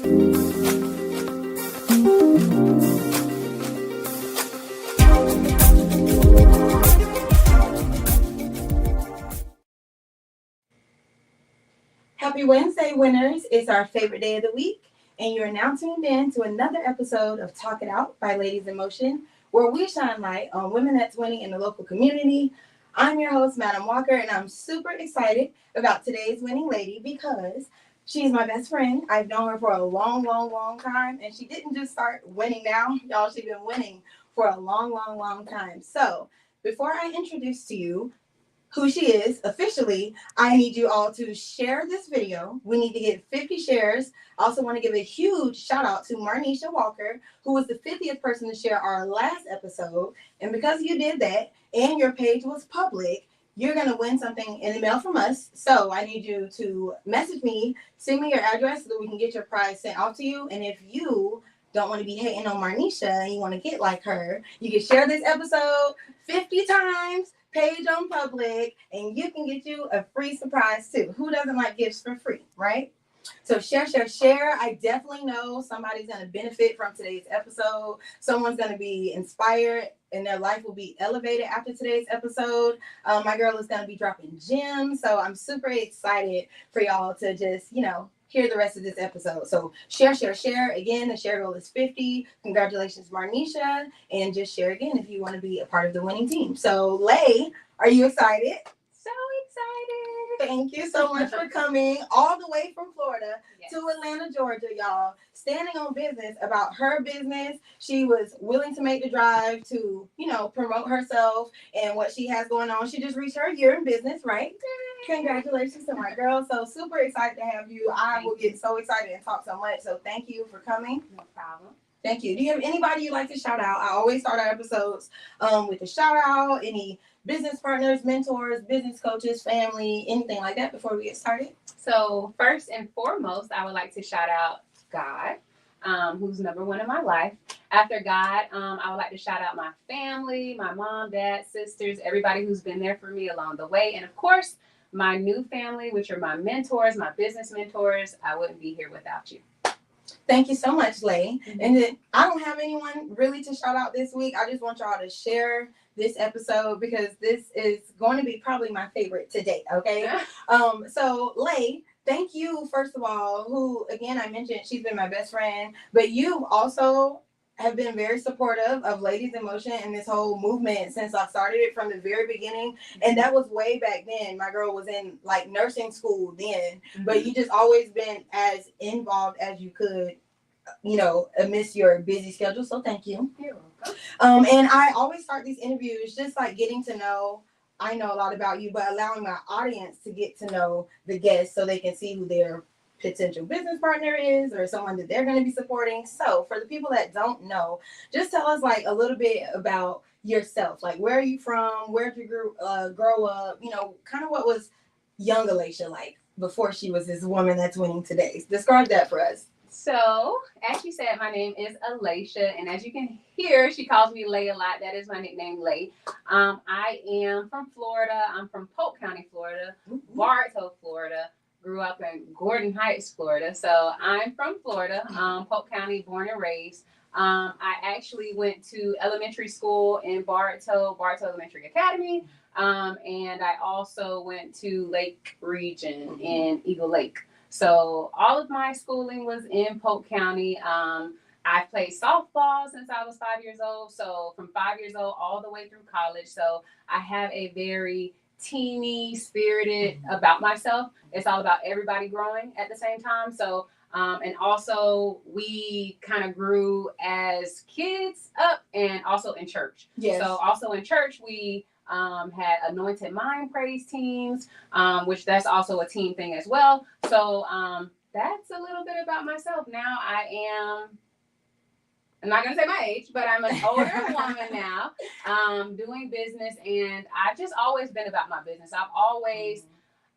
Happy Wednesday, winners. It's our favorite day of the week, and you're now tuned in to another episode of Talk It Out by Ladies in Motion, where we shine light on women that's winning in the local community. I'm your host, Madam Walker, and I'm super excited about today's winning lady because she's my best friend. I've known her for a long time, and she didn't just start winning now. Y'all, she's been winning for a long time. So before I introduce to you who she is officially, I need you all to share this video. We need to get 50 shares. I also want to give a huge shout out to Marnisha Walker, who was the 50th person to share our last episode. And because you did that and your page was public, you're going to win something in the mail from us. So I need you to message me, send me your address so that we can get your prize sent out to you. And if you don't want to be hating on Marnisha and you want to get like her, you can share this episode 50 times, page on public, and you can get you a free surprise too. Who doesn't like gifts for free, right? So share. I definitely know somebody's going to benefit from today's episode. Someone's going to be inspired and their life will be elevated after today's episode. My girl is going to be dropping gems. So I'm super excited for y'all to just, hear the rest of this episode. So share. Again, the share goal is 50. Congratulations, Marnisha. And just share again if you want to be a part of the winning team. So, Lay, are you excited? So excited. Thank you so much for coming all the way from Florida to Atlanta, Georgia, y'all. Standing on business about her business. She was willing to make the drive to, promote herself and what she has going on. She just reached her year in business, right? Congratulations to my girl. So super excited to have you. I will get so excited and talk so much. So thank you for coming. No problem. Thank you. Do you have anybody you'd like to shout out? I always start our episodes with a shout out. Any business partners, mentors, business coaches, family, anything like that before we get started? So first and foremost, I would like to shout out God, who's number one in my life. After God, I would like to shout out my family, my mom, dad, sisters, everybody who's been there for me along the way. And of course, my new family, which are my mentors, my business mentors. I wouldn't be here without you. Thank you so much, Lay. Mm-hmm. And then I don't have anyone really to shout out this week. I just want y'all to share this episode because this is going to be probably my favorite to date, okay? So, Lay, thank you, first of all, who, again, I mentioned she's been my best friend, but you also have been very supportive of Ladies in Motion and this whole movement since I started it from the very beginning. And that was way back then. My girl was in nursing school then, but you just always been as involved as you could, amidst your busy schedule. So thank you. You're welcome. And I always start these interviews just getting to know. I know a lot about you, but allowing my audience to get to know the guests so they can see who their potential business partner is or someone that they're going to be supporting. So for the people that don't know, just tell us a little bit about yourself. Where are you from? Where did you grow up? Kind of what was young Alicia like before she was this woman that's winning today. Describe that for us. So, as you said, my name is Alicia, and as you can hear, she calls me Lay a lot. That is my nickname, Lay. I am from Florida. I'm from Polk County, Florida, Bartow, Florida. Grew up in Gordon Heights, Florida. So I'm from Florida, Polk County, born and raised. I actually went to elementary school in Bartow Elementary Academy. And I also went to Lake Region in Eagle Lake. So all of my schooling was in Polk County. I played softball since I was 5 years old. So from 5 years old all the way through college. So I have a very teeny spirited about myself. It's all about everybody growing at the same time. So, and also we kind of grew as kids up and also in church. Yes. So also in church, we had anointed mind praise teams, which that's also a team thing as well. So that's a little bit about myself. Now I'm not going to say my age, but I'm an older woman now, doing business, and I've just always been about my business.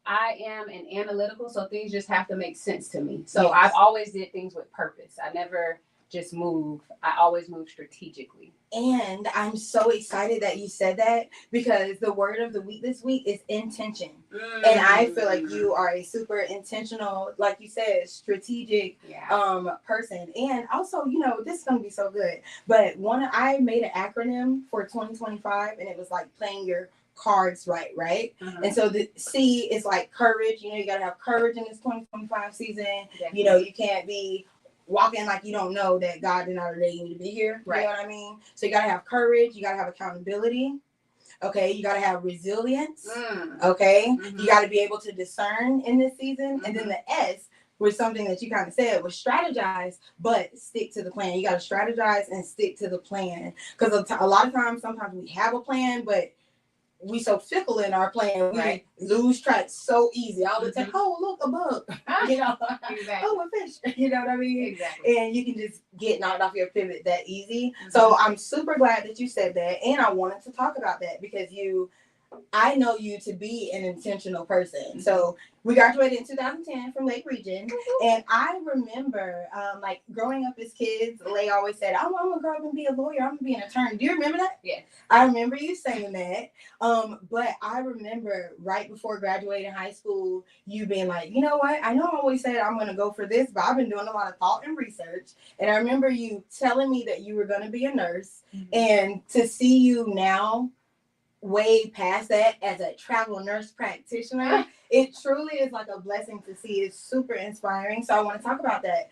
I am an analytical, so things just have to make sense to me. So I've always did things with purpose. I never just move. I always move strategically. And I'm so excited that you said that because the word of the week this week is intention. And I feel like you are a super intentional, like you said, strategic person. And also, you know, this is going to be so good. But I made an acronym for 2025 and it was like playing your cards right? And so the C is like courage. You know, you got to have courage in this 2025 season. Definitely. You know, you can't be walking like you don't know that God did not ordain you to be here. Right. You know what I mean? So you got to have courage. You got to have accountability. Okay. You got to have resilience. Okay. You got to be able to discern in this season. And then the S was something that you kind of said was strategize, but stick to the plan. You got to strategize and stick to the plan. Because a lot of times, sometimes we have a plan, but we so fickle in our plan, we lose track so easy. All the time, oh look, a bug, you know, Exactly. oh a fish, you know what I mean? Exactly. And you can just get knocked off your pivot that easy. So I'm super glad that you said that, and I wanted to talk about that because I know you to be an intentional person. So we graduated in 2010 from Lake Region. And I remember like growing up as kids, Lay always said, I'm going to grow up and be a lawyer. I'm going to be an attorney. Do you remember that? Yes. I remember you saying that. But I remember right before graduating high school, you being like, you know what? I know I always said I'm going to go for this, but I've been doing a lot of thought and research. And I remember you telling me that you were going to be a nurse. And to see you now way past that as a travel nurse practitioner, it truly is like a blessing to see. It's super inspiring. So I want to talk about that.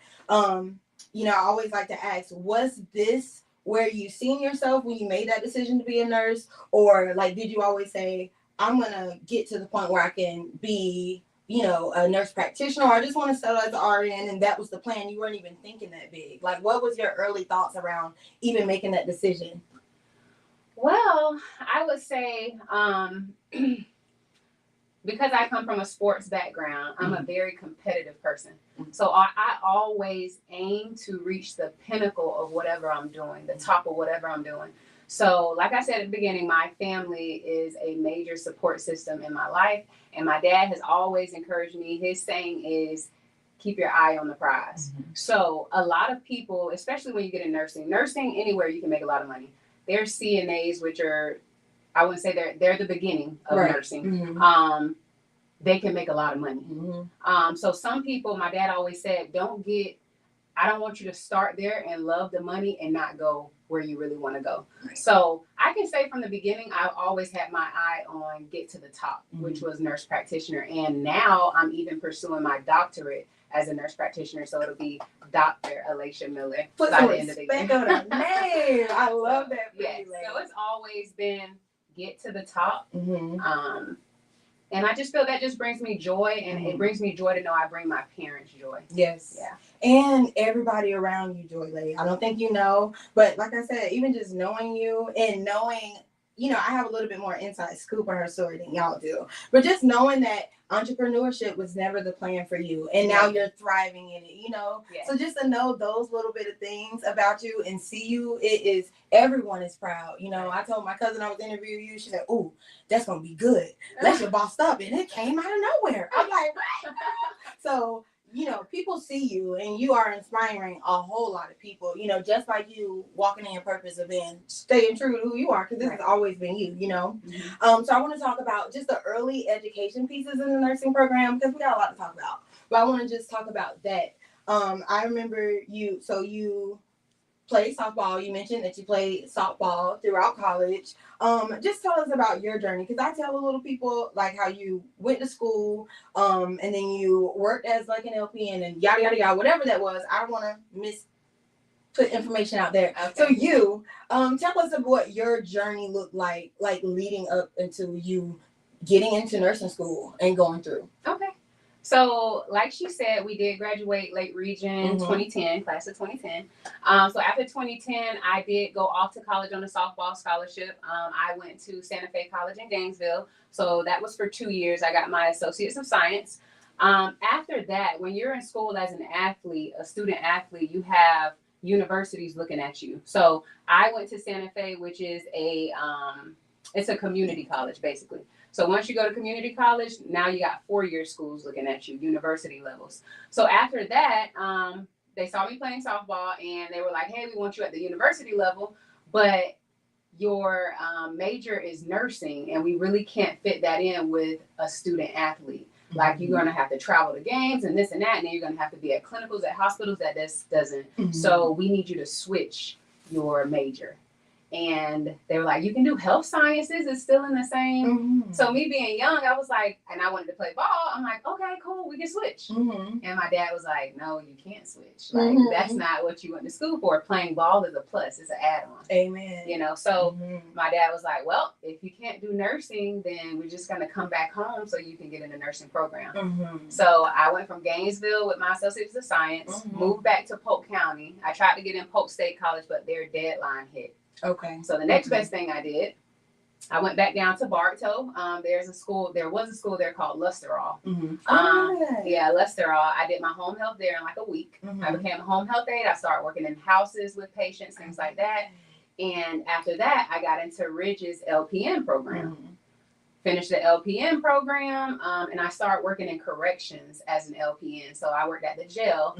You know, I always like to ask, was this where you seen yourself when you made that decision to be a nurse? Or like, did you always say, I'm going to get to the point where I can be, you know, a nurse practitioner, or I just want to settle as an RN, and that was the plan? You weren't even thinking that big. Like, what was your early thoughts around even making that decision? Well, I would say because I come from a sports background, I'm a very competitive person. So I always aim to reach the pinnacle of whatever I'm doing, the top of whatever I'm doing. So like I said at the beginning, my family is a major support system in my life. And my dad has always encouraged me. His saying is, keep your eye on the prize. So a lot of people, especially when you get in nursing anywhere, you can make a lot of money. There's CNAs, which are, I wouldn't say they're the beginning of nursing. They can make a lot of money. So some people, my dad always said, I don't want you to start there and love the money and not go where you really want to go. So I can say from the beginning, I always had my eye on get to the top, which was nurse practitioner. And now I'm even pursuing my doctorate as a nurse practitioner. So it'll be Dr. Alicia Miller Put by some the end of the respect year. on her name. I love that. Yes. So it's always been get to the top. And I just feel that just brings me joy, and it brings me joy to know I bring my parents joy. Yes. Yeah. And everybody around you joy, Lay. I don't think you know, but like I said, even just knowing you and knowing, you know, I have a little bit more inside scoop on her story than y'all do. But just knowing that entrepreneurship was never the plan for you, and now you're thriving in it, you know. So just to know those little bit of things about you and see you, everyone is proud. You know, I told my cousin I was interviewing you. She said, "Ooh, that's gonna be good. Let your boss up," and it came out of nowhere. I'm like, what? So, you know, people see you and you are inspiring a whole lot of people, you know, just by you walking in your purpose of being, staying true to who you are, because this has always been you know. So I want to talk about just the early education pieces in the nursing program, because we got a lot to talk about. But I want to just talk about that. I remember you played softball. You mentioned that you played softball throughout college. Just tell us about your journey, because I tell a little people like how you went to school, and then you worked as like an LPN and yada yada yada, whatever that was. I don't want to put information out there. So you tell us about what your journey looked like leading up into you getting into nursing school and going through. Okay. So, like she said, we did graduate Lake Region 2010, class of 2010. So after 2010, I did go off to college on a softball scholarship. I went to Santa Fe College in Gainesville. So that was for 2 years. I got my Associates of Science. After that, when you're in school as an athlete, a student athlete, you have universities looking at you. So I went to Santa Fe, which is it's a community college, basically. So once you go to community college, now you got 4-year schools looking at you, university levels. So after that, they saw me playing softball, and they were like, "Hey, we want you at the university level, but your major is nursing, and we really can't fit that in with a student athlete. Like, you're going to have to travel to games and this and that, and then you're going to have to be at clinicals at hospitals. That this doesn't. So we need you to switch your major." And they were like, "You can do health sciences, it's still in the same." So me being young, I was like, and I wanted to play ball. I'm like, okay, cool, we can switch. And my dad was like, "No, you can't switch. Like, that's not what you went to school for. Playing ball is a plus, it's an add-on." Amen. You know, so my dad was like, "Well, if you can't do nursing, then we're just gonna come back home so you can get in the nursing program." So I went from Gainesville with my associates of science, moved back to Polk County. I tried to get in Polk State College, but their deadline hit. Okay. So the next best thing I did, I went back down to Bartow. There was a school there called Lusterall. Yeah, Lusterall. I did my home health there in like a week. I became a home health aide. I started working in houses with patients, things like that. And after that, I got into Ridge's LPN program. Finished the LPN program, and I started working in corrections as an LPN. So I worked at the jail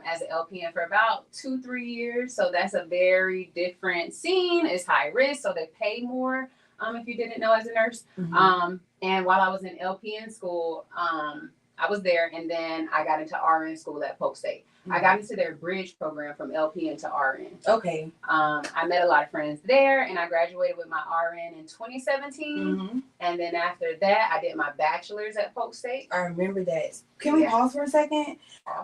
as an LPN for about 2-3 years. So that's a very different scene. It's high risk, so they pay more, if you didn't know, as a nurse. And while I was in LPN school, I was there, and then I got into RN school at Polk State. I got into their bridge program from LPN to RN. Okay. I met a lot of friends there, and I graduated with my RN in 2017. And then after that, I did my bachelor's at Polk State. I remember that. Can we pause for a second?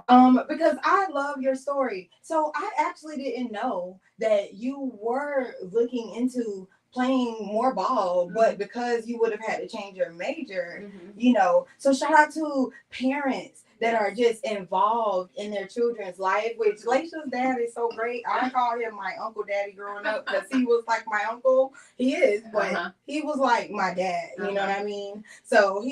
Because I love your story. So I actually didn't know that you were looking into playing more ball, but because you would have had to change your major, you know. So shout out to parents that are just involved in their children's life, which Laisha's dad is so great. I call him my Uncle Daddy growing up because he was like my uncle. He is, but he was like my dad, you know what I mean? So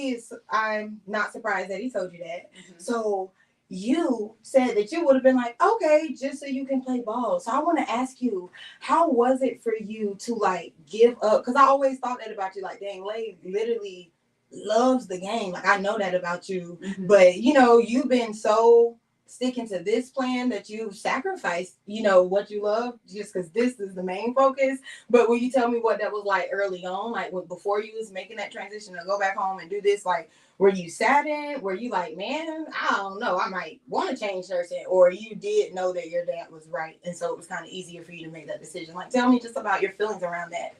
I'm not surprised that he told you that. So you said that you would have been like, okay, just so you can play ball. So I want to ask you, how was it for you to like give up? Because I always thought that about you, like, dang, Lay literally loves the game. Like, I know that about you, but you know, you've been so sticking to this plan that you've sacrificed, you know, what you love just because this is the main focus. But will you tell me what that was like early on, like before you was making that transition to go back home and do this? Like, were you saddened? Were you like, man, I don't know, I might want to change nursing? Or you did know that your dad was right, and so it was kind of easier for you to make that decision? Like, tell me just about your feelings around that.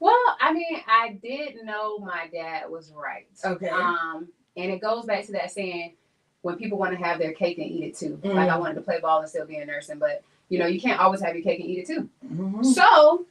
Well, I mean, I did know my dad was right. Okay. And it goes back to that saying, when people want to have their cake and eat it too. Like, I wanted to play ball and still be a nursing, but you know, you can't always have your cake and eat it too. So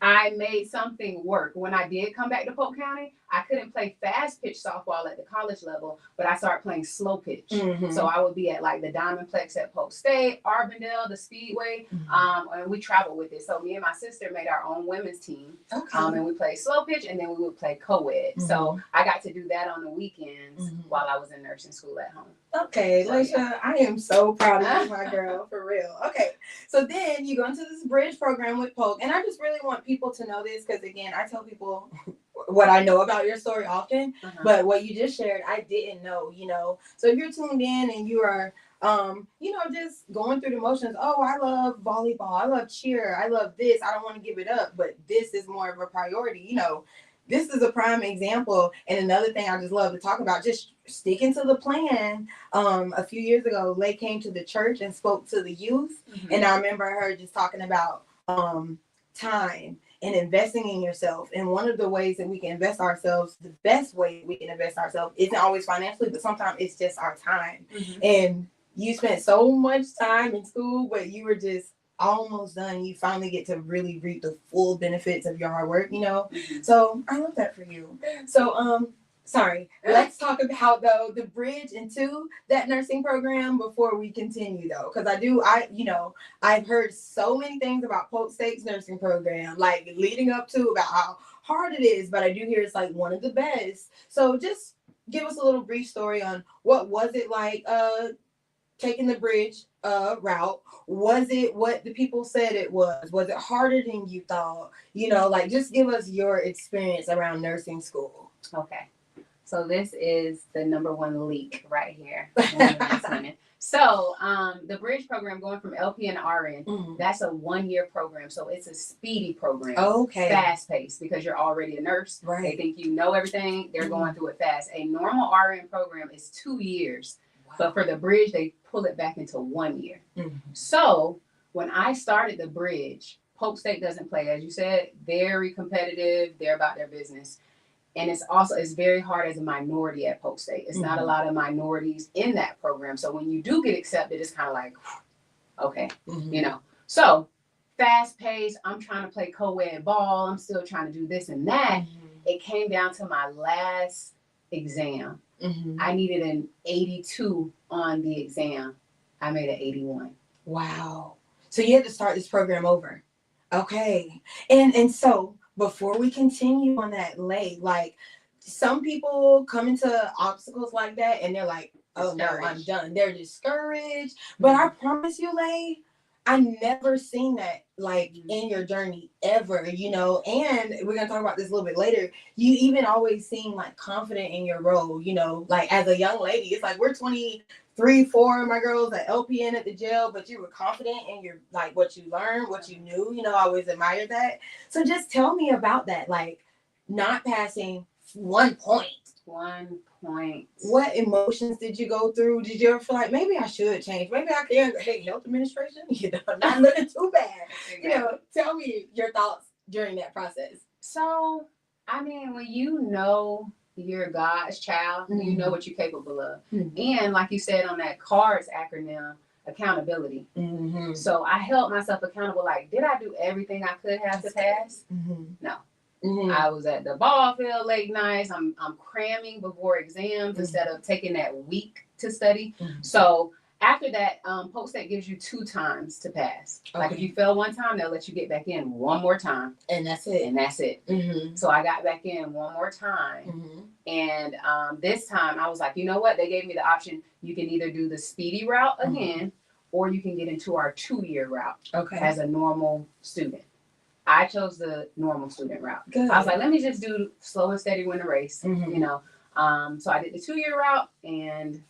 I made something work. When I did come back to Polk County, I couldn't play fast pitch softball at the college level, but I started playing slow pitch. So I would be at like the Diamondplex at Polk State, Arbondale, the Speedway, and we traveled with it. So me and my sister made our own women's team, and we played slow pitch, and then we would play co-ed. So I got to do that on the weekends while I was in nursing school at home. Okay, Laisha, I am so proud of you, my girl, for real. Okay, so then you go into this bridge program with Polk, and I just really want people to know this because, again, I tell people what I know about your story often, but what you just shared, I didn't know, you know. So if you're tuned in and you are, you know, just going through the motions, oh, I love volleyball, I love cheer, I love this, I don't want to give it up, but this is more of a priority, you know. This is a prime example. And another thing I just love to talk about, just sticking to the plan. A few years ago, Lay came to the church and spoke to the youth. And I remember her just talking about time and investing in yourself. And one of the ways that we can invest ourselves, the best way we can invest ourselves isn't always financially, but sometimes it's just our time. And you spent so much time in school, but you were just almost done. You finally get to really reap the full benefits of your hard work, you know. So I love that for you. So sorry, let's talk about though the bridge into that nursing program before we continue though, because I've heard so many things about Polk State's nursing program, like leading up to about how hard it is, but I do hear it's like one of the best. So just give us a little brief story on what was it like taking the bridge route. Was it what the people said it was? Was it harder than you thought? You know, like just give us your experience around nursing school. Okay. So this is the number one leak right here. So the bridge program going from LPN to RN, Mhm. that's a 1 year program. So it's a speedy program. Okay. Fast paced because you're already a nurse. Right. They think you know everything. They're going through it fast. A normal RN program is 2 years. Wow. But for the bridge, they pull it back into 1 year. Mhm. So when I started the bridge, Polk State doesn't play. As you said, very competitive. They're about their business. And it's very hard as a minority at Polk State. It's not a lot of minorities in that program. So when you do get accepted, it's kind of like, okay, you know. So fast paced, I'm trying to play co-ed ball. I'm still trying to do this and that. It came down to my last exam. I needed an 82 on the exam. I made an 81. Wow. So you had to start this program over. Okay. And so before we continue on that leg, like some people come into obstacles like that and they're like, oh no, I'm done. They're discouraged. But I promise you, Lay, I never seen that like in your journey ever, you know, and we're gonna talk about this a little bit later. You even always seem like confident in your role, you know, like as a young lady. It's like we're 23, 4, my girls at LPN at the jail, but you were confident in your like what you learned, what you knew, you know, I always admired that. So just tell me about that, like not passing 1 point. 1 point. What emotions did you go through? Did you ever feel like maybe I should change? Maybe I can. Hey, health administration, you know, not looking too bad. Exactly. You know, tell me your thoughts during that process. So, I mean, when you know you're God's child, you know what you're capable of. And like you said on that CARDS acronym, accountability. So I held myself accountable. Like, did I do everything I could have to pass? No. I was at the ball field late nights. I'm cramming before exams instead of taking that week to study. So after that, Polk State gives you 2 times to pass. Okay. Like if you fail 1 time, they'll let you get back in 1 more time. And that's it. And that's it. So I got back in 1 more time. And this time I was like, you know what? They gave me the option. You can either do the speedy route again, or you can get into our 2-year route as a normal student. I chose the normal student route. Good. I was like, let me just do slow and steady win the race, you know. So I did the 2-year route and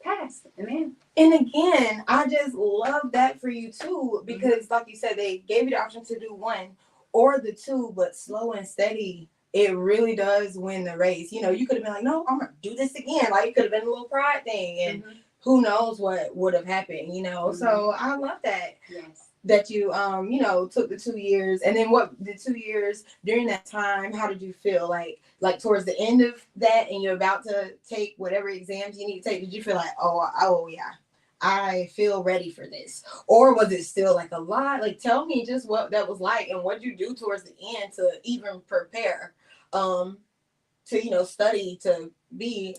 passed. And again, I just love that for you too, because like you said, they gave you the option to do 1 or the 2, but slow and steady, it really does win the race. You know, you could have been like, no, I'm gonna do this again. Like it could have been a little pride thing, and who knows what would have happened, you know. So I love that. Yes. That you you know, took the 2 years. And then what the 2 years during that time, how did you feel like towards the end of that and you're about to take whatever exams you need to take? Did you feel like, oh yeah, I feel ready for this? Or was it still like a lot? Like tell me just what that was like and what you do towards the end to even prepare to, you know, study to be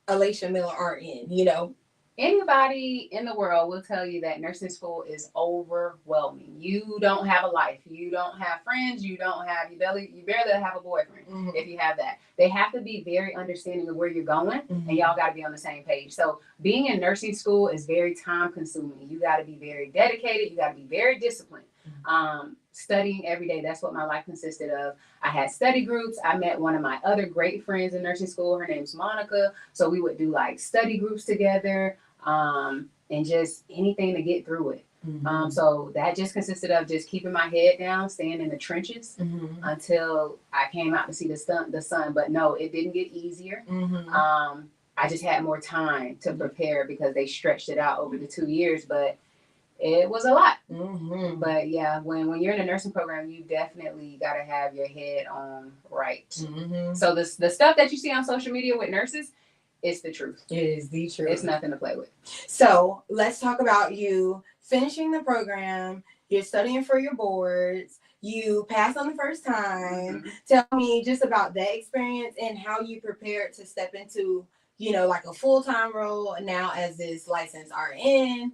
Alicia Miller RN, you know. Anybody in the world will tell you that nursing school is overwhelming. You don't have a life. You don't have friends. You barely have a boyfriend if you have that. They have to be very understanding of where you're going, and y'all got to be on the same page. So being in nursing school is very time consuming. You got to be very dedicated. You got to be very disciplined. Studying every day. That's what my life consisted of. I had study groups. I met one of my other great friends in nursing school. Her name's Monica. So we would do like study groups together. And just anything to get through it. So that just consisted of just keeping my head down, staying in the trenches until I came out to see the sun. But no, it didn't get easier. I just had more time to prepare because they stretched it out over the 2 years, but it was a lot. But yeah, when you're in a nursing program, you definitely got to have your head on right. So the stuff that you see on social media with nurses, it's the truth. It is the truth. It's nothing to play with. So let's talk about you finishing the program. You're studying for your boards. You passed on the first time. Tell me just about that experience and how you prepared to step into, you know, like a full-time role now as this licensed RN.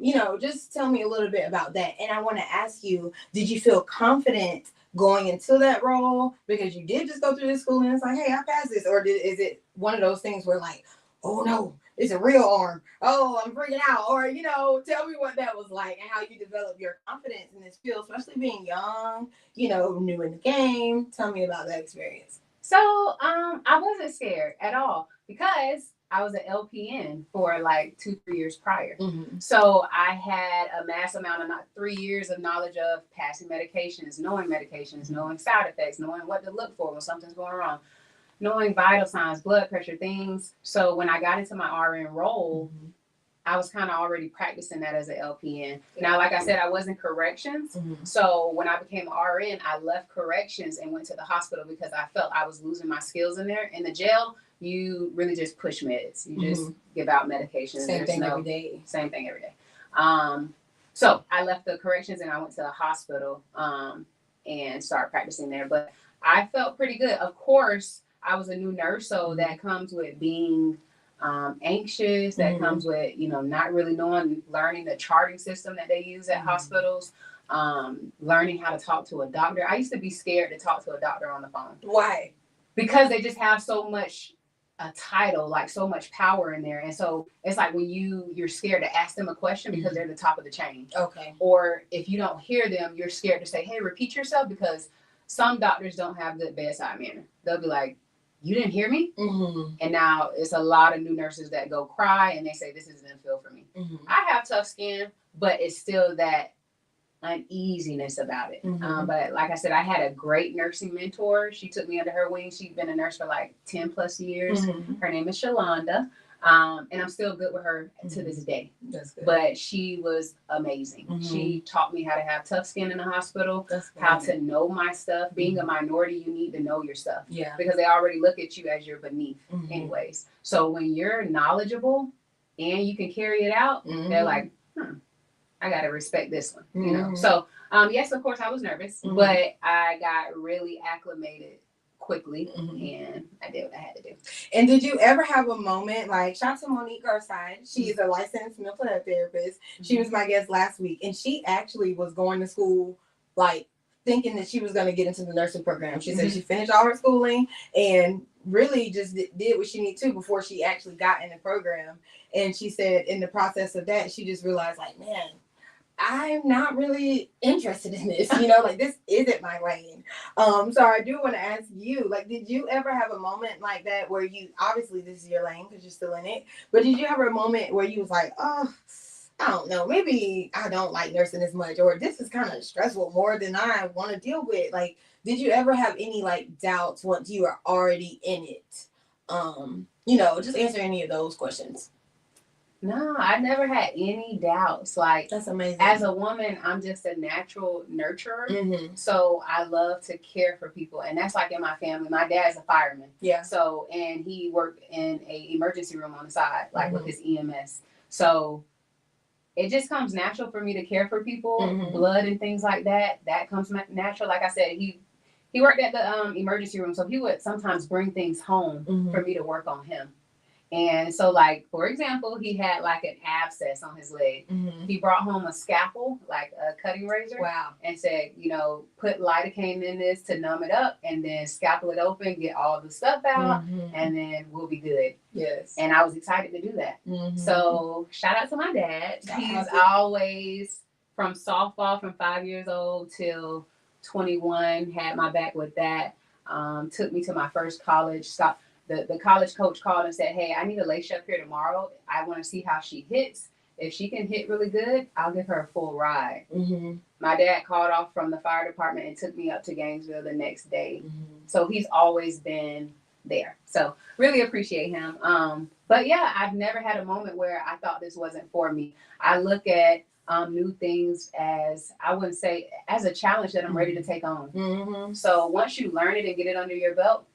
You know, just tell me a little bit about that. And I want to ask you, did you feel confident going into that role because you did just go through this school and it's like, hey, I passed this? Or is it one of those things where like, oh no, it's a real arm. Oh, I'm freaking out. Or, you know, tell me what that was like and how you developed your confidence in this field, especially being young, you know, new in the game. Tell me about that experience. So I wasn't scared at all because I was an LPN for like 2-3 years prior. Mm-hmm. So I had a mass amount of 3 years of knowledge of passing medications, knowing side effects, knowing what to look for when something's going wrong, knowing vital signs, blood pressure, things. So when I got into my RN role, Mm-hmm. I was kind of already practicing that as an LPN. Now, like I said, I was in corrections. Mm-hmm. So when I became an RN, I left corrections and went to the hospital because I felt I was losing my skills in there. In the jail, you really just push meds. You just give out medication. Same thing every day. Same thing every day. So I left the corrections and I went to the hospital and started practicing there. But I felt pretty good. Of course, I was a new nurse, so that comes with being anxious. That comes with, not really learning the charting system that they use at hospitals, learning how to talk to a doctor. I used to be scared to talk to a doctor on the phone. Why? Because they just have so much a title, like so much power in there. And so it's like when you're scared to ask them a question because they're the top of the chain. Okay. Or if you don't hear them, you're scared to say, hey, repeat yourself, because some doctors don't have good bedside manner. They'll be like, you didn't hear me? Mm-hmm. And now it's a lot of new nurses that go cry and they say, this isn't a feel for me. Mm-hmm. I have tough skin, but it's still that uneasiness about it. But like I said, I had a great nursing mentor. She took me under her wing. She'd been a nurse for like 10 plus years. Her name is Shalonda. And I'm still good with her to this day. That's good. But she was amazing. She taught me how to have tough skin in the hospital, how to know my stuff. Being a minority, you need to know your stuff. Yeah. Because they already look at you as you're beneath anyways. So when you're knowledgeable and you can carry it out, they're like, I got to respect this one, So, yes, of course, I was nervous, but I got really acclimated quickly, and I did what I had to do. And did you ever have a moment, like, shout out to Monique Garside. She's a licensed mental health therapist. She was my guest last week, and she actually was going to school, like, thinking that she was going to get into the nursing program. She said she finished all her schooling and really just did what she needed to before she actually got in the program. And she said in the process of that, she just realized, like, man, I'm not really interested in this, like this isn't my lane. So I do want to ask you, like, did you ever have a moment like that where you, obviously this is your lane because you're still in it, but did you have a moment where you was like, oh, I don't know, maybe I don't like nursing as much, or this is kind of stressful more than I want to deal with? Like, did you ever have any like doubts once you were already in it? Just answer any of those questions. No, I never had any doubts. Like, that's amazing. As a woman, I'm just a natural nurturer. So I love to care for people. And that's like in my family. My dad's a fireman. Yeah. So, and he worked in a emergency room on the side, like with his EMS. So it just comes natural for me to care for people, blood and things like that. That comes natural. Like I said, he worked at the emergency room. So he would sometimes bring things home for me to work on him. And so, like, for example, he had like an abscess on his leg. He brought home a scalpel, like a cutting razor. Wow. And said, put lidocaine in this to numb it up and then scalpel it open, get all the stuff out, and then we'll be good. Yes. And I was excited to do that. So shout out to my dad. He's always, from softball from 5 years old till 21, had my back with that. Took me to my first college stop. The college coach called and said, hey, I need Alacia up here tomorrow. I want to see how she hits. If she can hit really good, I'll give her a full ride. My dad called off from the fire department and took me up to Gainesville the next day. So he's always been there. So really appreciate him. But yeah, I've never had a moment where I thought this wasn't for me. I look at new things as, I wouldn't say as a challenge that I'm ready to take on. So once you learn it and get it under your belt,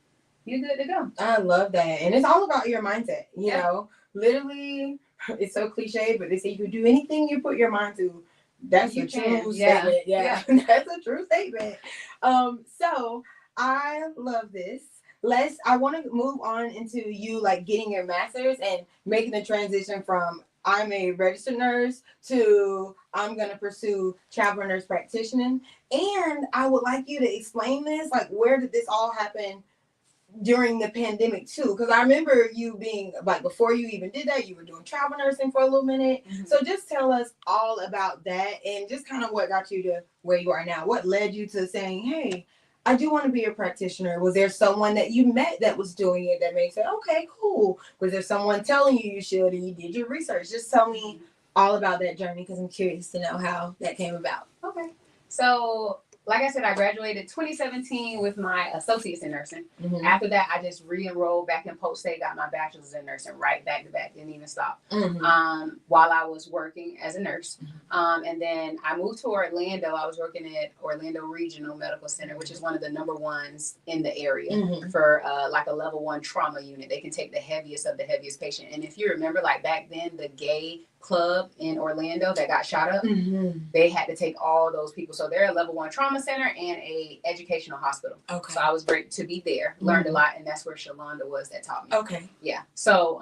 you're good to go. I love that. And it's all about your mindset, you know. Literally, it's so cliche, but they say you can do anything you put your mind to. That's a true statement. Yeah. That's a true statement. So I love this. I want to move on into you like getting your master's and making the transition from I'm a registered nurse to I'm going to pursue Travel Nurse Practitioner. And I would like you to explain this, like where did this all happen during the pandemic too? Because I remember you being like, before you even did that, you were doing travel nursing for a little minute. So just tell us all about that and just kind of what got you to where you are now. What led you to saying, hey, I do want to be a practitioner. Was there someone that you met that was doing it that made you say, okay, cool? Was there someone telling you you should and you did your research? Just tell me all about that journey because I'm curious to know how that came about. Okay. So, like I said, I graduated 2017 with my associates in nursing. Mm-hmm. After that, I just re-enrolled back in Polk State, got my bachelor's in nursing right back to back, didn't even stop. While I was working as a nurse. And then I moved to Orlando. I was working at Orlando Regional Medical Center, which is one of the number ones in the area for like a level 1 trauma unit. They can take the heaviest of the heaviest patient. And if you remember, like back then, the gay club in Orlando that got shot up, they had to take all those people. So they're a level 1 trauma center and a educational hospital. Okay. So I was great to be there, learned a lot, and that's where Shalonda was that taught me. Okay. Yeah. So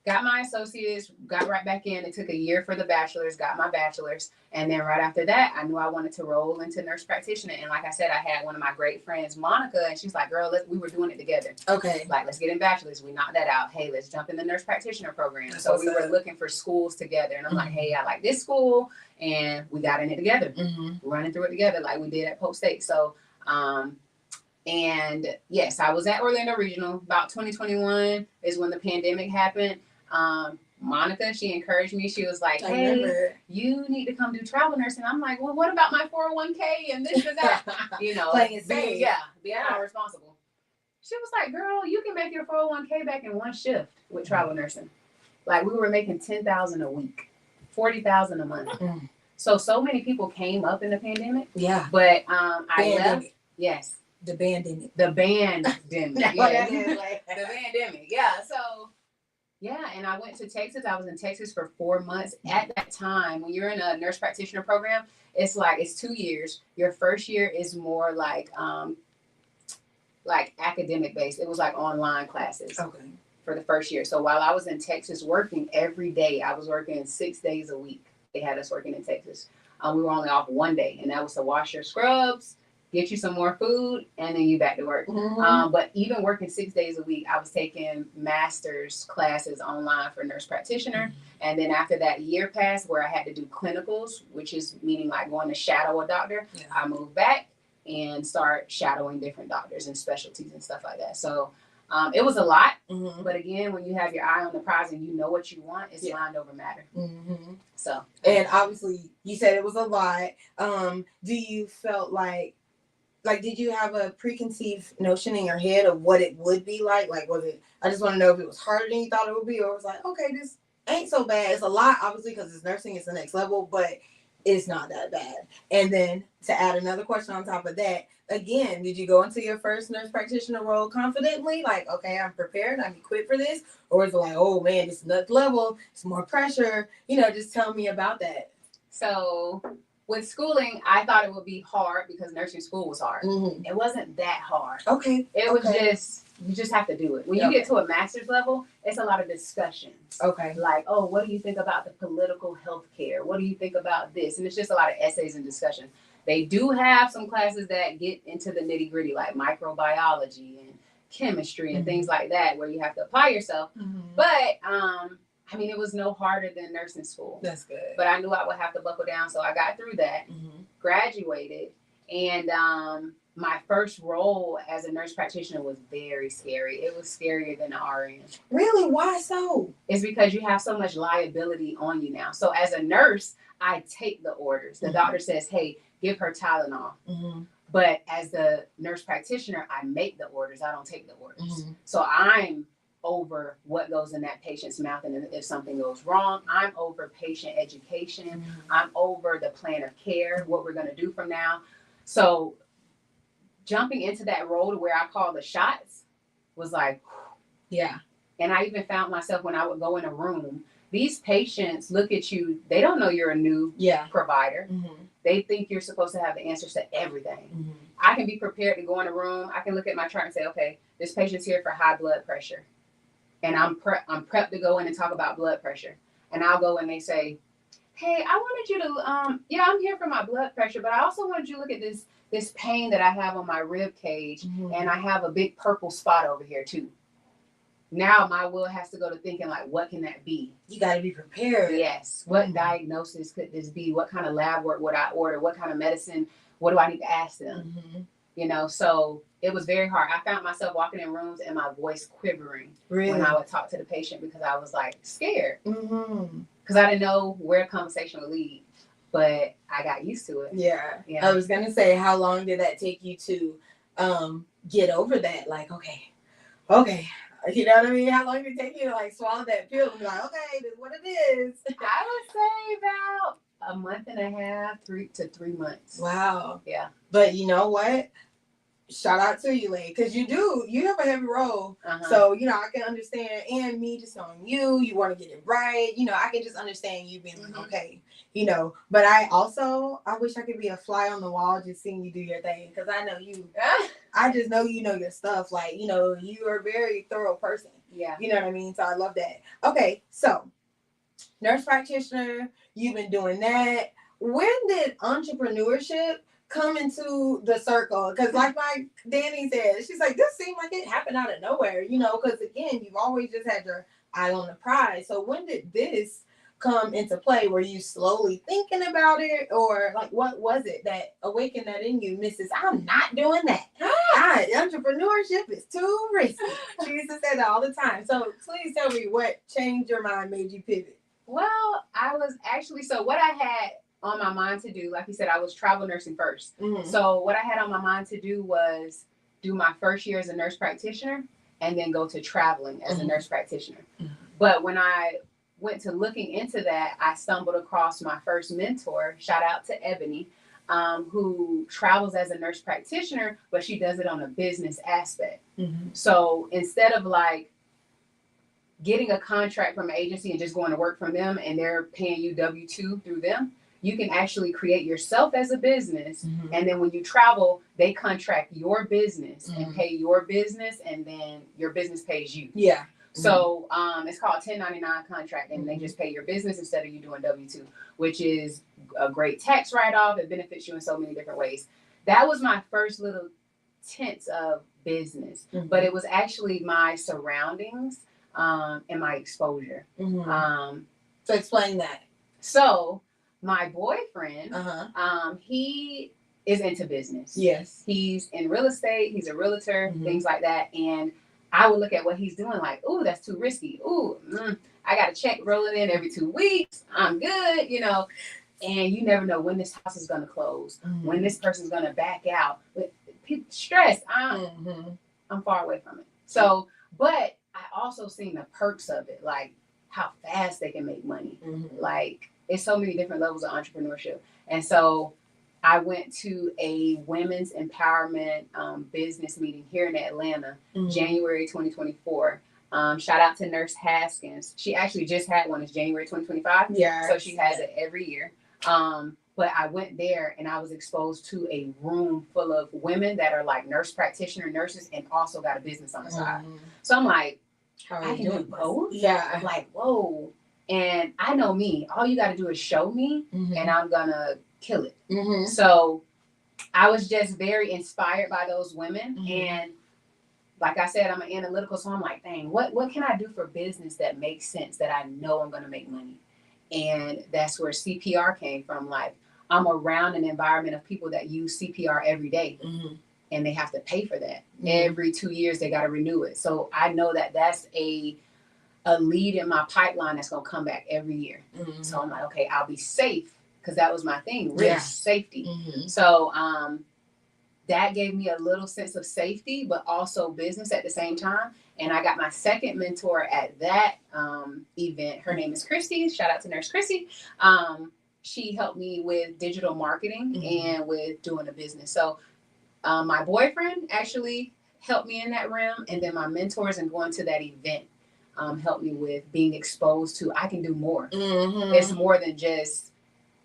got my associates, got right back in. It took a year for the bachelor's, got my bachelor's. And then right after that, I knew I wanted to roll into nurse practitioner. And like I said, I had one of my great friends, Monica, and she's like, girl, we were doing it together. Okay. Like, let's get in bachelor's. We knocked that out. Hey, let's jump in the nurse practitioner program. That's so we were looking for schools together. And I'm like, hey, I like this school. And we got in it together, running through it together like we did at Polk State. So, and yes, I was at Orlando Regional. About 2021 is when the pandemic happened. Monica, she encouraged me. She was like, hey, you need to come do travel nursing. I'm like, well, what about my 401k and this and that? You know, being all responsible. She was like, girl, you can make your 401k back in one shift with travel nursing. Like, we were making $10,000 a week, $40,000 a month. So many people came up in the pandemic. Yeah. But I left. Yes. The pandemic. The pandemic. Yeah. The pandemic. Yeah. So, yeah. And I went to Texas. I was in Texas for 4 months. At that time, when you're in a nurse practitioner program, it's 2 years. Your first year is more like academic based. It was like online classes. Okay. For the first year. So while I was in Texas working every day, I was working 6 days a week. They had us working in Texas. We were only off one day, and that was to wash your scrubs, get you some more food, and then you back to work. But even working 6 days a week, I was taking master's classes online for nurse practitioner. And then after that year passed where I had to do clinicals, which is meaning like going to shadow a doctor, I moved back and start shadowing different doctors and specialties and stuff like that. So it was a lot, but again, when you have your eye on the prize and you know what you want, it's mind over matter. So, and obviously, you said it was a lot. Do you felt like did you have a preconceived notion in your head of what it would be like? Like, was it? I just want to know if it was harder than you thought it would be, or it was like, okay, this ain't so bad. It's a lot, obviously, because it's nursing. It's the next level, but it's not that bad. And then to add another question on top of that. Again, did you go into your first nurse practitioner role confidently? Like, okay, I'm prepared, I'm equipped for this? Or is it like, oh man, this is next level, it's more pressure? You know, just tell me about that. So with schooling, I thought it would be hard because nursing school was hard. It wasn't that hard. Okay. It was just, you just have to do it. When you get to a master's level, it's a lot of discussions. Okay. Like, oh, what do you think about the political health care? What do you think about this? And it's just a lot of essays and discussion. They do have some classes that get into the nitty gritty, like microbiology and chemistry and things like that, where you have to apply yourself. But, I mean, it was no harder than nursing school. That's good. But I knew I would have to buckle down. So I got through that, graduated. And my first role as a nurse practitioner was very scary. It was scarier than an RN. Really? Why so? It's because you have so much liability on you now. So as a nurse, I take the orders. The doctor says, hey, give her Tylenol. But as the nurse practitioner, I make the orders. I don't take the orders. So I'm over what goes in that patient's mouth. And if something goes wrong, I'm over patient education. I'm over the plan of care, what we're going to do from now. So jumping into that role to where I call the shots was like, yeah. And I even found myself when I would go in a room, these patients look at you, they don't know you're a new provider. They think you're supposed to have the answers to everything. I can be prepared to go in a room. I can look at my chart and say, okay, this patient's here for high blood pressure. And I'm prepped to go in and talk about blood pressure. And I'll go and they say, hey, I wanted you to, I'm here for my blood pressure, but I also wanted you to look at this pain that I have on my rib cage. And I have a big purple spot over here too. now my will has to go to thinking like, what can that be? You got to be prepared. Yes. What diagnosis could this be? What kind of lab work would I order? What kind of medicine? What do I need to ask them? You know, so it was very hard. I found myself walking in rooms and my voice quivering when I would talk to the patient because I was like scared because I didn't know where the conversation would lead, but I got used to it. Yeah. Yeah. I was going to say, how long did that take you to get over that? Like, okay. You know what I mean? How long did it take you to like swallow that pill and be like, okay, this is what it is? I would say about a month and a half, 3 to 3 months. Wow. Yeah. But you know what? Shout out to you, Lay, because you have a heavy role. So, you know, I can understand, and me just knowing you want to get it right. You know, I can just understand you being like, okay, you know, but I wish I could be a fly on the wall just seeing you do your thing, because I know you, I just know you know your stuff. Like, you know, you are a very thorough person. Yeah. You know what I mean? So I love that. Okay, so nurse practitioner, you've been doing that. When did entrepreneurship come into the circle? Because like my Danny said, she's like, this seemed like it happened out of nowhere, you know, because again, you've always just had your eye on the prize. So when did this come into play? Were you slowly thinking about it, or like what was it that awakened that in you, Mrs. I'm not doing that. Entrepreneurship is too risky. She used to say that all the time. So please tell me what changed your mind, made you pivot. Well, I was actually, so what I had on my mind to do, like you said, I was travel nursing first. So what I had on my mind to do was do my first year as a nurse practitioner and then go to traveling as a nurse practitioner. But when I went to looking into that, I stumbled across my first mentor, shout out to Ebony, who travels as a nurse practitioner, but she does it on a business aspect. So instead of like getting a contract from an agency and just going to work for them and they're paying you W-2 through them, you can actually create yourself as a business. And then when you travel, they contract your business and pay your business, and then your business pays you. Yeah. So it's called 1099 contract, and they just pay your business instead of you doing W-2, which is a great tax write-off. It benefits you in so many different ways. That was my first little tints of business, but it was actually my surroundings and my exposure. So explain that. So my boyfriend, he is into business. Yes. He's in real estate. He's a realtor, things like that. And I would look at what he's doing like, ooh, that's too risky. Ooh, I got a check rolling in every 2 weeks. I'm good, you know. And you never know when this house is going to close, when this person's going to back out. With stress, I'm far away from it. So, but I also seen the perks of it, like how fast they can make money. Like, it's so many different levels of entrepreneurship. And so I went to a women's empowerment business meeting here in Atlanta, January 2024. Shout out to Nurse Haskins. She actually just had one. It's January 2025. Yeah. So she has it every year. But I went there and I was exposed to a room full of women that are like nurse practitioner nurses and also got a business on the side. So I'm like, I can do both? Yeah. I'm like, whoa. And I know me. All you got to do is show me and I'm going to kill it. So I was just very inspired by those women. And like I said, I'm an analytical. So I'm like, dang, what can I do for business that makes sense, that I know I'm going to make money? And that's where CPR came from. Like, I'm around an environment of people that use CPR every day. And they have to pay for that. Every 2 years, they got to renew it. So I know that that's a lead in my pipeline that's going to come back every year. So I'm like, okay, I'll be safe, because that was my thing, risk, safety. So that gave me a little sense of safety, but also business at the same time. And I got my second mentor at that event. Her name is Christy. Shout out to Nurse Christy. She helped me with digital marketing and with doing a business. So my boyfriend actually helped me in that realm. And then my mentors and going to that event helped me with being exposed to, I can do more. It's more than just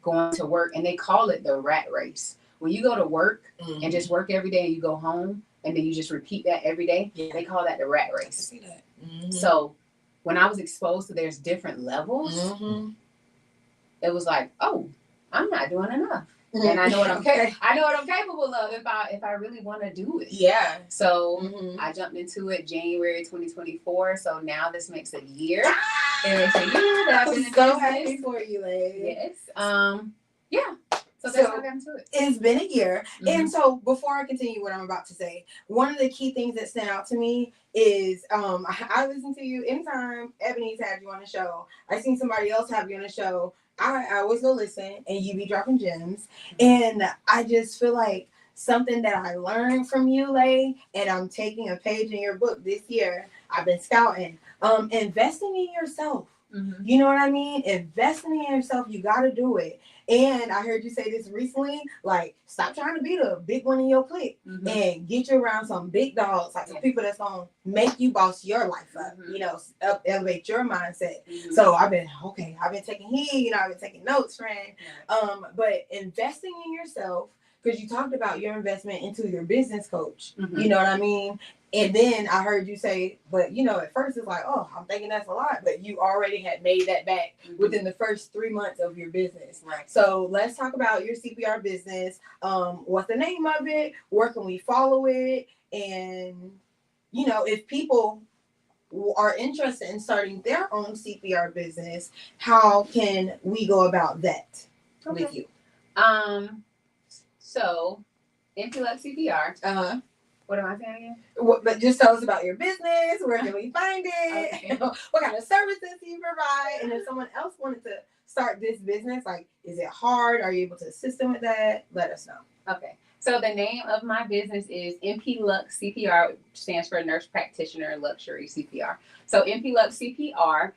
going to work. And they call it the rat race. When you go to work and just work every day and you go home and then you just repeat that every day, they call that the rat race. I see that. So when I was exposed to there's different levels, it was like, oh, I'm not doing enough. and I know what I'm capable of if I really want to do it. Yeah. So I jumped into it January 2024. So now this makes a year. It makes a year that I've been in so business. happy for you, lady. Yes. Yeah. So that's how I got into it. It's been a year. And so before I continue what I'm about to say, one of the key things that stand out to me is I listen to you anytime Ebony's had you on the show. I seen somebody else have you on the show. I always go listen and you be dropping gems. And I just feel like something that I learned from you, Lay, and I'm taking a page in your book this year. I've been scouting. Investing in yourself. You know what I mean? Investing in yourself, you got to do it. And I heard you say this recently, like, stop trying to be the big one in your clique and get you around some big dogs, like some people that's going to make you boss your life up, you know, elevate your mindset. So I've been taking heed, you know, I've been taking notes, friend. But investing in yourself, because you talked about your investment into your business coach, you know what I mean? And then I heard you say, but you know, at first it's like, oh, I'm thinking that's a lot, but you already had made that back within the first 3 months of your business. Right. So let's talk about your CPR business. What's the name of it? Where can we follow it? And, you know, if people are interested in starting their own CPR business, how can we go about that with you? So, Influx CPR. What am I saying again? But just tell us about your business. Where can we find it? Okay. What kind of services do you provide? And if someone else wanted to start this business, like, is it hard? Are you able to assist them with that? Let us know. Okay. So the name of my business is MP Lux CPR, stands for Nurse Practitioner Luxury CPR. So MP Lux CPR.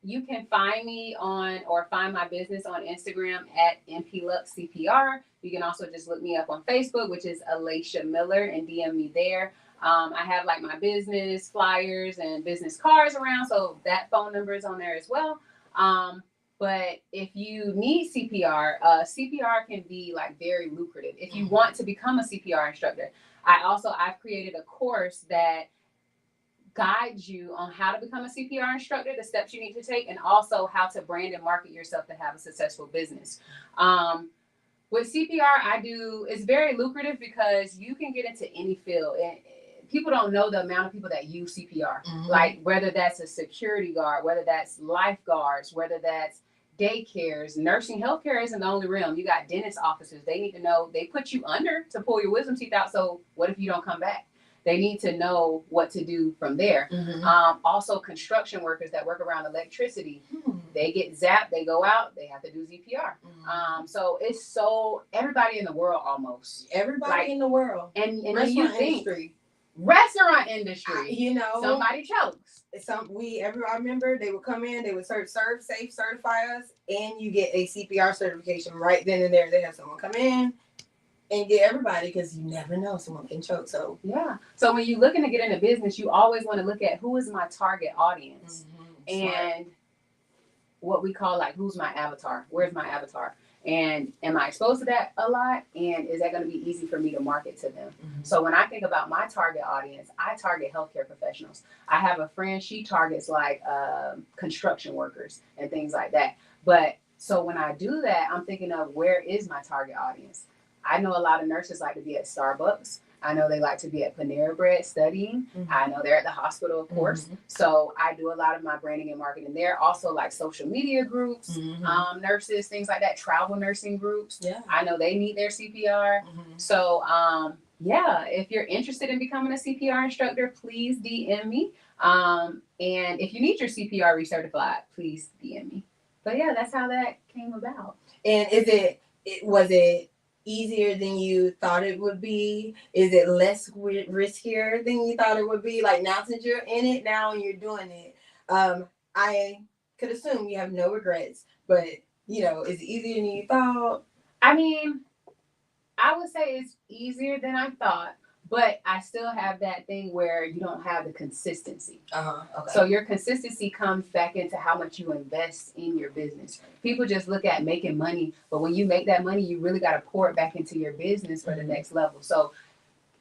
You can find me or find my business on Instagram at MP Lux CPR. You can also just look me up on Facebook, which is Alicia Miller, and DM me there. I have like my business flyers and business cards around, so that phone number is on there as well. But if you need CPR, CPR can be like very lucrative. If you want to become a CPR instructor, I've created a course that guides you on how to become a CPR instructor, the steps you need to take, and also how to brand and market yourself to have a successful business. With CPR, it's very lucrative because you can get into any field. And people don't know the amount of people that use CPR, like whether that's a security guard, whether that's lifeguards, whether that's daycares, nursing, healthcare isn't the only realm. You got dentist offices. They need to know, they put you under to pull your wisdom teeth out. So what if you don't come back? They need to know what to do from there. Also, construction workers that work around electricity, they get zapped, they go out, they have to do CPR. So it's everybody in the world almost. Everybody in the world. And restaurant industry. You know, somebody chokes. I remember they would come in, they would serve safe, certify us, and you get a CPR certification right then and there. They have someone come in and get everybody, because you never know, someone can choke. So yeah. So when you're looking to get into business, you always want to look at who is my target audience, and what we call like, who's my avatar? Where's my avatar? And am I exposed to that a lot? And is that going to be easy for me to market to them? So when I think about my target audience, I target healthcare professionals. I have a friend, she targets like construction workers and things like that. But so when I do that, I'm thinking of, where is my target audience? I know a lot of nurses like to be at Starbucks. I know they like to be at Panera Bread studying. I know they're at the hospital, of course. So I do a lot of my branding and marketing there. Also like social media groups, nurses, things like that, travel nursing groups. Yeah. I know they need their CPR. So if you're interested in becoming a CPR instructor, please DM me. And if you need your CPR recertified, please DM me. But yeah, that's how that came about. And was it easier than you thought it would be? Is it less riskier than you thought it would be? Like, now since you're in it now and you're doing it, I could assume you have no regrets, but you know, is it easier than you thought? I mean, I would say it's easier than I thought, but I still have that thing where you don't have the consistency. Okay. So your consistency comes back into how much you invest in your business. People just look at making money, but when you make that money, you really got to pour it back into your business for the next level. So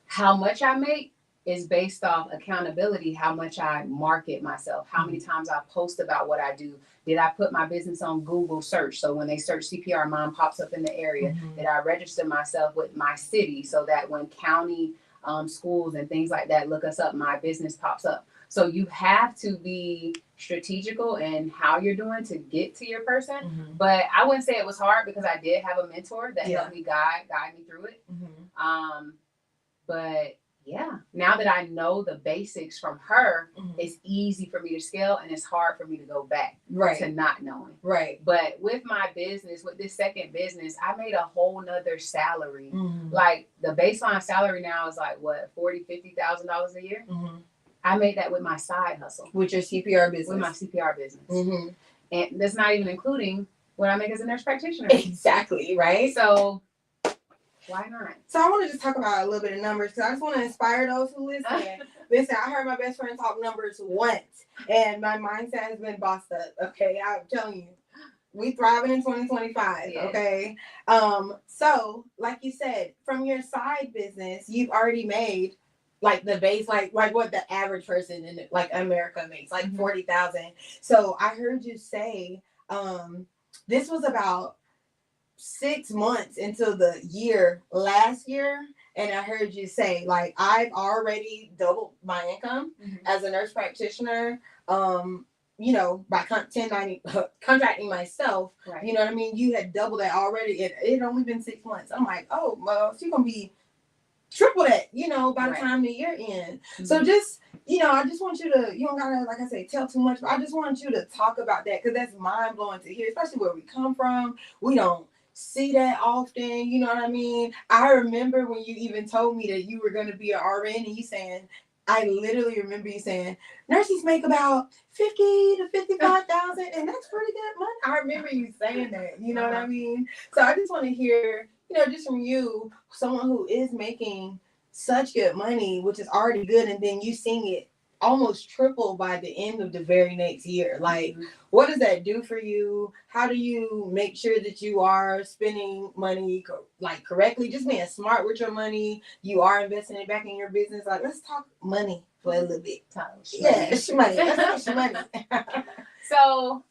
how much I make is based off accountability, how much I market myself, how many times I post about what I do. Did I put my business on Google search? So when they search CPR, mom pops up in the area. Did I register myself with my city so that when county schools and things like that look us up, my business pops up? So you have to be strategical in how you're doing to get to your person. But I wouldn't say it was hard because I did have a mentor that helped me guide me through it. But yeah, now that I know the basics from her, it's easy for me to scale and it's hard for me to go back to not knowing. But with my business, with this second business, I made a whole nother salary. Like the baseline salary now is like what, $40,000-$50,000 a year. I made that with my side hustle. With your CPR business. With my CPR business. And that's not even including what I make as a nurse practitioner. Exactly, right? So why not? So I want to just talk about a little bit of numbers because I just want to inspire those who listen. Listen, I heard my best friend talk numbers once and my mindset has been bossed up. Okay, I'm telling you. We thriving in 2025, okay? So like you said, from your side business, you've already made like the base, like what the average person in like America makes, like 40,000. So I heard you say this was about 6 months into the year last year, and I heard you say like I've already doubled my income as a nurse practitioner. You know, by contracting myself, you know what I mean? You had doubled that already. It only been 6 months. I'm like, oh, well, she's going to be triple that, you know, by the time the year ends. So just, you know, I just want you to, you don't got to, like I say, tell too much, but I just want you to talk about that because that's mind blowing to hear, especially where we come from. We don't see that often, you know what I mean? I remember when you even told me that you were going to be an RN and you saying, I literally remember you saying nurses make about 50 to 55,000, and that's pretty good money. I remember you saying that, you know what I mean? So I just want to hear, you know, just from you, someone who is making such good money, which is already good, and then you seeing it almost triple by the end of the very next year. Like, what does that do for you? How do you make sure that you are spending money like correctly, just being smart with your money? You are investing it back in your business. Like, let's talk money for a little bit. Yeah, it's money. Let's talk money. So,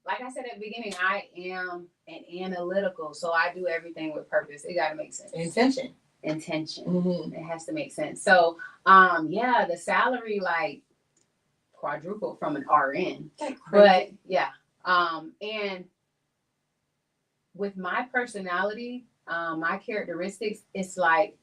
like I said at the beginning, I am an analytical, so I do everything with purpose. It got to make sense. Intention. It has to make sense. So, yeah, the salary like quadrupled from an RN. But yeah, and with my personality, my characteristics, it's like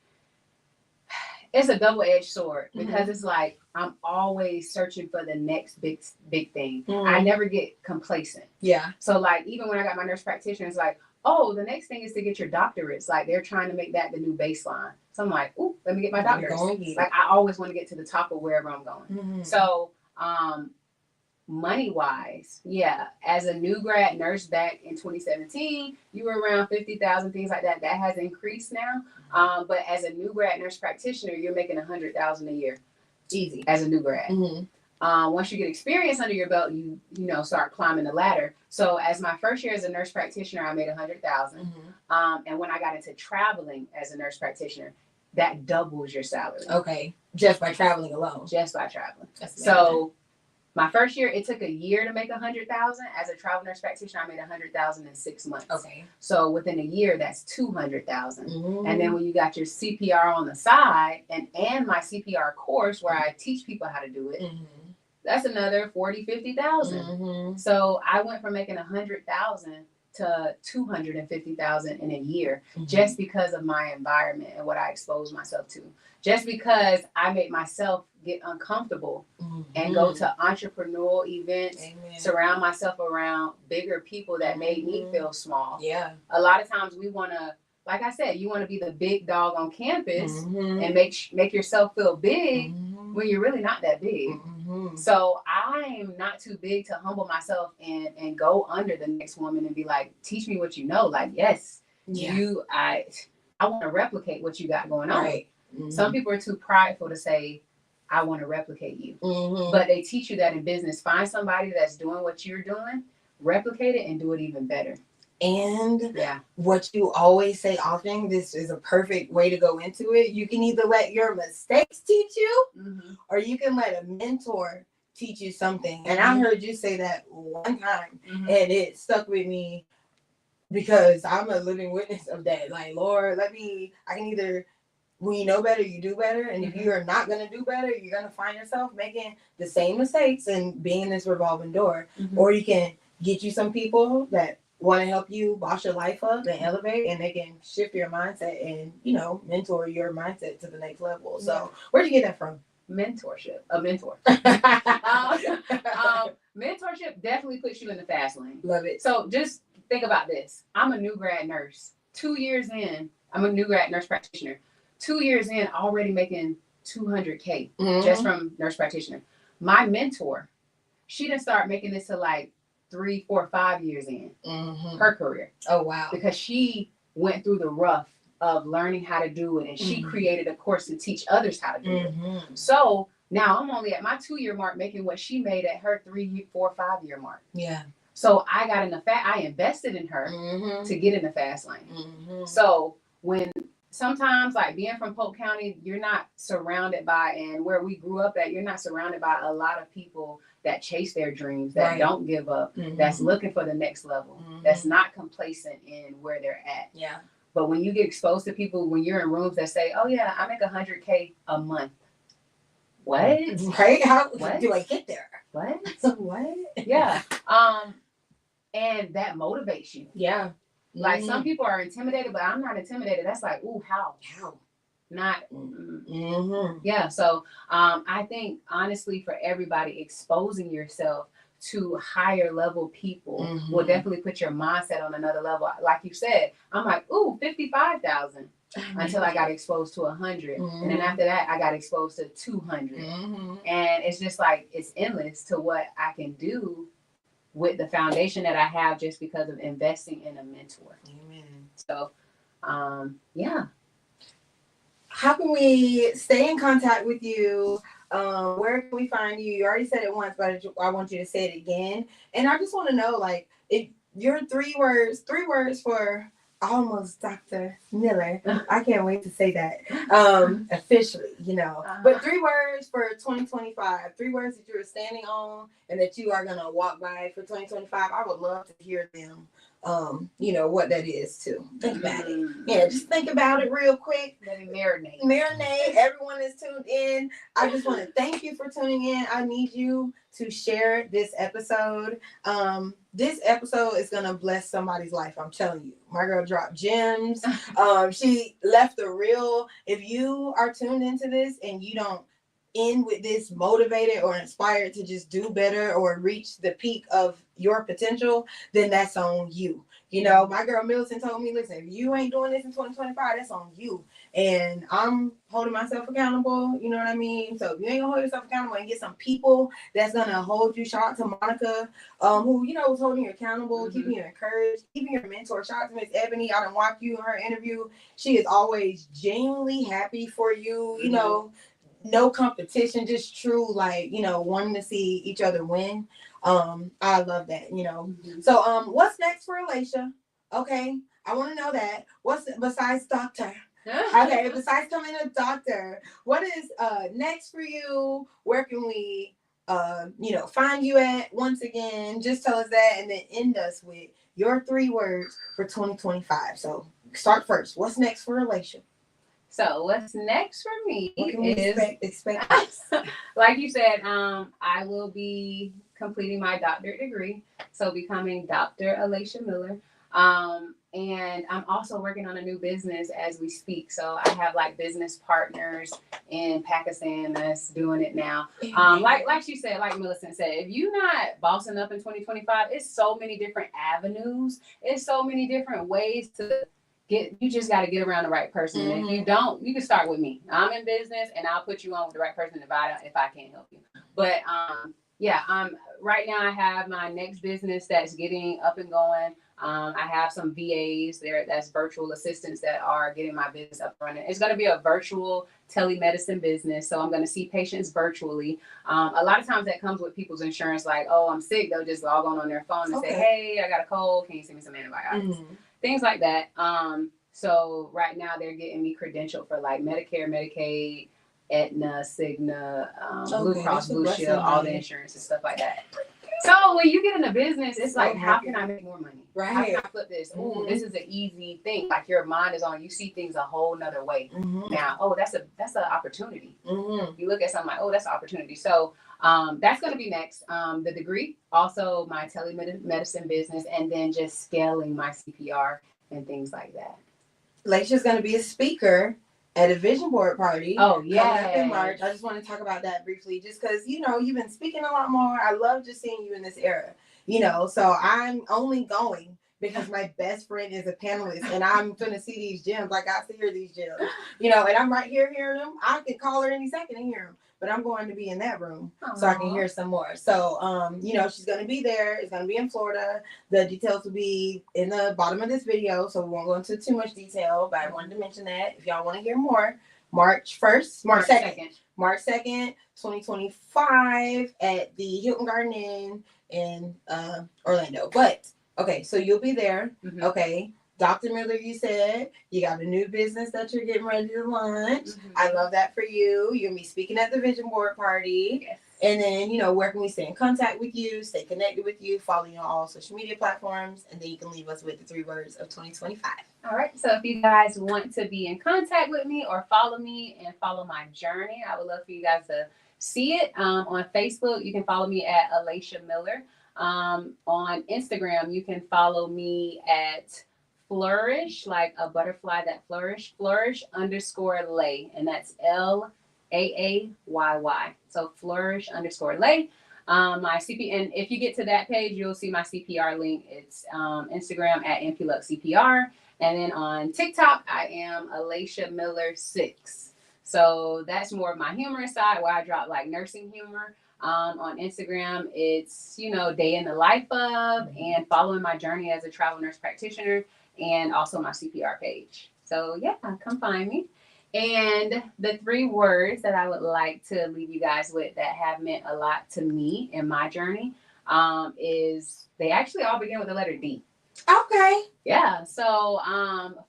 it's a double-edged sword because it's like I'm always searching for the next big thing. I never get complacent. Yeah. So like even when I got my nurse practitioner, it's like, oh, the next thing is to get your doctorates. Like they're trying to make that the new baseline. So I'm like, ooh, let me get my doctorates. Like I always want to get to the top of wherever I'm going. So money wise, yeah, as a new grad nurse back in 2017, you were around 50,000, things like that. That has increased now. But as a new grad nurse practitioner, you're making 100,000 a year, easy as a new grad. Once you get experience under your belt, you know, start climbing the ladder. So as my first year as a nurse practitioner, I made 100,000. And when I got into traveling as a nurse practitioner, that doubles your salary. Okay. Just by traveling alone. Just by traveling. So my first year, it took a year to make 100,000. As a travel nurse practitioner, I made 100,000 in 6 months. Okay. So within a year, that's 200,000. And then when you got your CPR on the side and my CPR course where I teach people how to do it, that's another 40, 50,000. So I went from making 100,000 to 250,000 in a year just because of my environment and what I exposed myself to. Just because I made myself get uncomfortable and go to entrepreneurial events, surround myself around bigger people that made me feel small. Yeah. A lot of times we want to, like I said, you want to be the big dog on campus and make yourself feel big when you're really not that big. So I am not too big to humble myself and go under the next woman and be like, teach me what you know. Like, yes, I want to replicate what you got going on. Right. Some people are too prideful to say, I want to replicate you. But they teach you that in business. Find somebody that's doing what you're doing, replicate it, and do it even better. And what you always say often, this is a perfect way to go into it. You can either let your mistakes teach you, or you can let a mentor teach you something. And I heard you say that one time, and it stuck with me because I'm a living witness of that. Like, Lord, I can either, when you know better, you do better. And if you're not going to do better, you're going to find yourself making the same mistakes and being this revolving door. Or you can get you some people that want to help you boss your life up and elevate, and they can shift your mindset and, mentor your mindset to the next level. So where'd you get that from? Mentorship. A mentor. Mentorship definitely puts you in the fast lane. Love it. So just think about this. I'm a new grad nurse. 2 years in, I'm a new grad nurse practitioner. 2 years in, already making $200K just from nurse practitioner. My mentor, she didn't start making this to like 3, 4, 5 years in her career. Oh, wow. Because she went through the rough of learning how to do it, and she created a course to teach others how to do it. So now I'm only at my 2-year mark making what she made at her 3, 4, 5-year mark. Yeah. So I got in the I invested in her to get in the fast lane. So when sometimes, like being from Polk County, you're not surrounded by, and where we grew up at, you're not surrounded by a lot of people that chase their dreams, that don't give up, that's looking for the next level, that's not complacent in where they're at. Yeah. But when you get exposed to people, when you're in rooms that say, oh yeah, I make $100K a month. What? Right? How what? do I get there? What? What? Yeah. And that motivates you. Yeah. Like some people are intimidated, but I'm not intimidated. That's like, ooh, how? Not. Yeah. So I think honestly, for everybody, exposing yourself to higher level people will definitely put your mindset on another level. Like you said, I'm like, ooh, 55,000 until I got exposed to 100, and then after that, I got exposed to 200, and it's just like it's endless to what I can do with the foundation that I have just because of investing in a mentor. Amen. So, yeah. How can we stay in contact with you? Where can we find you? You already said it once, but I want you to say it again. And I just want to know, like, if your three words for almost Dr. Miller. I can't wait to say that officially, But 3 words for 2025. 3 words that you're standing on and that you are going to walk by for 2025. I would love to hear them. What that is too. Think about it. Yeah, just think about it real quick. Let me marinate. Everyone is tuned in. I just want to thank you for tuning in. I need you to share this episode. This episode is gonna bless somebody's life. I'm telling you. My girl dropped gems. She left a real. If you are tuned into this and you don't end with this motivated or inspired to just do better or reach the peak of your potential, then that's on you. My girl Milton told me, listen, if you ain't doing this in 2025, that's on you. And I'm holding myself accountable, you know what I mean? So if you ain't gonna hold yourself accountable and get some people that's gonna hold you, shout out to Monica, who, was holding you accountable, keeping you encouraged, keeping your mentor. Shout out to Miss Ebony. I done watched you in her interview. She is always genuinely happy for you, no competition, just true, wanting to see each other win. I love that, So, what's next for Alicia? Okay, I want to know that. What's besides doctor? Okay, besides coming a doctor, what is next for you? Where can we, find you at? Once again, just tell us that, and then end us with your 3 words for 2025. So, start first. What's next for Alicia? So what's next for me is expect like you said, I will be completing my doctorate degree, so becoming Dr. Alicia Miller. And I'm also working on a new business as we speak. So I have business partners in Pakistan that's doing it now. Like she said, like Millicent said, if you're not bossing up in 2025, it's so many different avenues. It's so many different ways to you just got to get around the right person. And if you don't, you can start with me. I'm in business and I'll put you on with the right person if I can't help you. But right now I have my next business that's getting up and going. I have some VAs there, that's virtual assistants that are getting my business up and running. It's going to be a virtual telemedicine business. So I'm going to see patients virtually. A lot of times that comes with people's insurance, like, oh, I'm sick. They'll just log on their phone and say, hey, I got a cold. Can you send me some antibiotics? Things like that. So right now they're getting me credentialed for Medicare, Medicaid, Aetna, Cigna, Blue Cross, that's a Blue blessing, Shield, all the man. insurance and stuff like that. So when you get in a business, it's So like, how happy. can I make more money? Right. How can I flip this? Ooh, Mhm. this is an easy thing. Like your mind is on, you see things a whole nother way. Mhm. Now, oh, that's an opportunity. Mhm. You look at something like, oh, that's an opportunity. So that's going to be next. The degree, also my telemedicine business, and then just scaling my CPR and things like that. Laisha's going to be a speaker at a vision board party. Oh, Coming up in yeah. March. I just want to talk about that briefly, just because, you've been speaking a lot more. I love just seeing you in this era, so I'm only going because my best friend is a panelist and I'm going to see these gems. Like, I see hear these gems, and I'm right here hearing them. I can call her any second and hear them, but I'm going to be in that room so I can hear some more. So, she's going to be there. It's going to be in Florida. The details will be in the bottom of this video, so we won't go into too much detail, but I wanted to mention that if y'all want to hear more. March 2nd, 2025 at the Hilton Garden Inn in Orlando. But, okay, so you'll be there. Mhm. Okay. Dr. Miller, you said you got a new business that you're getting ready to launch. Mhm. I love that for you. You're going to be speaking at the vision board party. Yes. And then, where can we stay in contact with you, stay connected with you, follow you on all social media platforms, and then you can leave us with the 3 words of 2025. All right. So if you guys want to be in contact with me or follow me and follow my journey, I would love for you guys to see it on Facebook. You can follow me at Alacia Miller. On Instagram, you can follow me at Flourish, like a butterfly that flourish_lay, and that's LAAYY. So flourish_lay. My CP, and if you get to that page, you'll see my CPR link. It's Instagram at MPLuxCPR. And then on TikTok, I am Alacia Miller 6. So that's more of my humorous side where I drop like nursing humor. On Instagram, it's, day in the life of and following my journey as a travel nurse practitioner, and also my CPR page. So yeah, come find me. And the 3 words that I would like to leave you guys with that have meant a lot to me in my journey is they actually all begin with the letter D. Okay. Yeah. So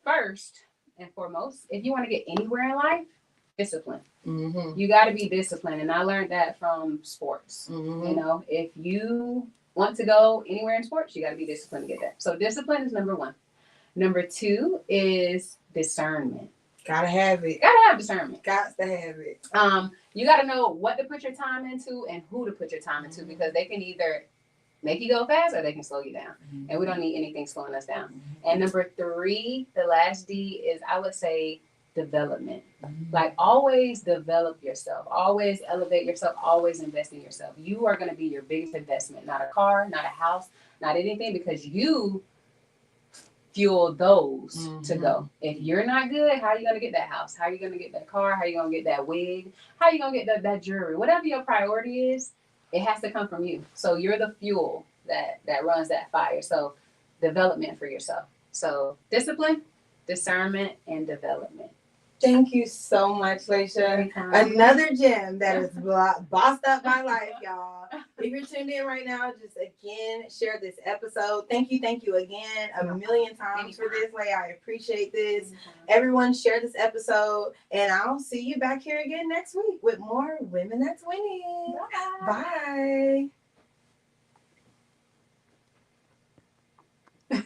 first and foremost, if you want to get anywhere in life, discipline. Mm-hmm. You got to be disciplined. And I learned that from sports. Mm-hmm. If you want to go anywhere in sports, you got to be disciplined to get there. So discipline is number 1. Number 2 is discernment. Gotta have it. Gotta have discernment. Got to have it. You got to know what to put your time into and who to put your time into, because they can either make you go fast or they can slow you down. Mm-hmm. And we don't need anything slowing us down. Mm-hmm. And number 3, the last D, is I would say development. Mm-hmm. Like, always develop yourself, always elevate yourself, always invest in yourself. You are going to be your biggest investment, not a car, not a house, not anything, because you fuel those to go. If you're not good, how are you going to get that house? How are you going to get that car? How are you going to get that wig? How are you going to get that jewelry? Whatever your priority is, it has to come from you. So you're the fuel that runs that fire. So development for yourself. So discipline, discernment, and development. Thank you so much, Laisha. Another gem that has bossed up my life, y'all. If you're tuned in right now, just again, share this episode. Thank you again a million times for this, Leigh. I appreciate this. Everyone, share this episode, and I'll see you back here again next week with more Women That's Winning. Bye. Bye.